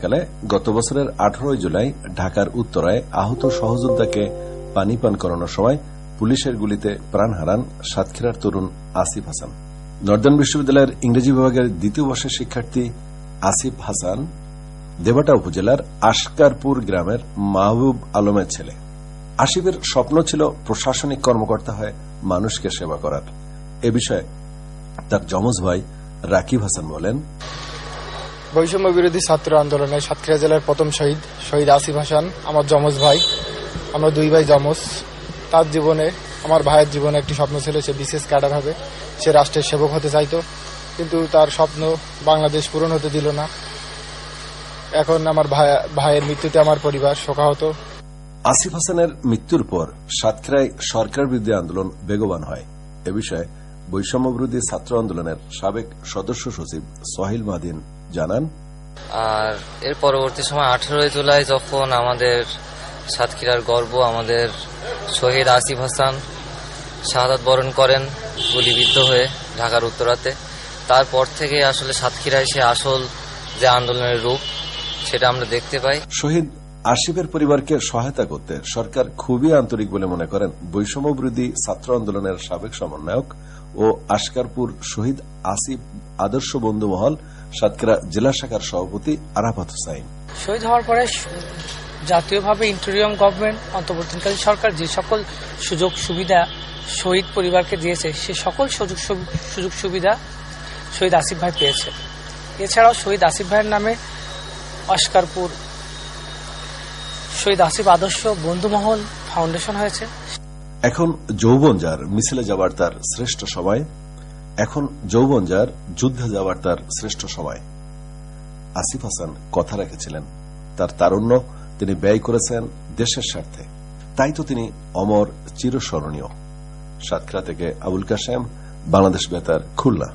কালে গত বছরের 18 জুলাই ঢাকার উত্তরায় আহত সহযোদ্ধাকে পানি পান করানোর সময় পুলিশের গুলিতে প্রাণ হারান সাতক্ষীরার তরুণ আসিফ হাসান। নর্দার্ন বিশ্ববিদ্যালয়ের ইংরেজি বিভাগের দ্বিতীয় বর্ষের শিক্ষার্থী আসিফ হাসান দেবাটা উপজেলার আশকারপুর গ্রামের মাহবুব আলমের ছেলে। আসিফের স্বপ্ন ছিল প্রশাসনিক কর্মকর্তা হয়ে মানুষকে সেবা করার। এ বিষয়ে তার যমজ ভাই রাকিব হাসান বলেন, বৈষম্য বিরোধী ছাত্র আন্দোলনে সাতক্ষীরা জেলার প্রথম শহীদ আসিফ হাসান আমার যমজ ভাই। আমরা দুই ভাই যমজ। তার জীবনে, আমার ভাইয়ের জীবনে একটি স্বপ্ন ছিল সে বিশেষ ক্যাডার হবে, সে রাষ্ট্রের সেবক হতে চাইতো, কিন্তু তার স্বপ্ন বাংলাদেশ পূরণ হতে দিল না। এখন আমার ভাইয়ের মৃত্যুতে আমার পরিবার শোকাহত। আসিফ হাসানের মৃত্যুর পর সাতক্ষীরায় সরকার বিরোধী আন্দোলন বেগবান হয়। এ বিষয়ে বৈষম্য বিরোধী ছাত্র আন্দোলনের সাবেক সদস্য সচিব সোহেল মাহদিন জানান, আর এর পরবর্তী সময় 18 জুলাই যখন আমাদের সাতক্ষীরার গর্ব আমাদের শহীদ আসিফ হাসান শাহাদাত বরণ করেন গুলিবিদ্ধ হয়ে ঢাকার উত্তরাতে, তারপর থেকে আসলে সাতক্ষীরায় সে আসল যে আন্দোলনের রূপ সেটা আমরা দেখতে পাই। শহীদ আসিফের পরিবারকে সহায়তা করতে সরকার খুবই আন্তরিক বলে মনে করেন বৈষম্য বিরোধী ছাত্র আন্দোলনের সাবেক সমন্বয়ক ও আশকারপুর শহীদ আসিফ আদর্শ বন্ধু মহল সাতক্ষীরা জেলা শাখার সভাপতি আরাফাত হোসাইন। শহীদ হওয়ার পরে জাতীয়ভাবে ইন্টারিয়াম গভর্নমেন্ট অন্তর্বর্তীকালীন সরকার যে সকল সুযোগ সুবিধা শহীদ পরিবারকে দিয়েছে সে সকল সুযোগ সুবিধা শহীদ আসিফ ভাই পেয়েছে। এছাড়াও শহীদ আসিফ ভাইয়ের নামে আশকারপুর শহীদ আসিফ আদর্শ বন্ধুমহল ফাউন্ডেশন হয়েছে। এখন যৌবন যার মিছিলে যাবার তার শ্রেষ্ঠ সময়, এখন যৌবন যার যুদ্ধে যাবার তার শ্রেষ্ঠ সময়। আসিফ হাসান কথা রেখেছিলেন, তার তারুণ্য তিনি ব্যয় করেছেন দেশের স্বার্থে, তাই তো তিনি অমর চিরস্মরণীয়। সাতক্ষীরা থেকে আবুল কাশেম, বাংলাদেশ বেতার, খুলনা।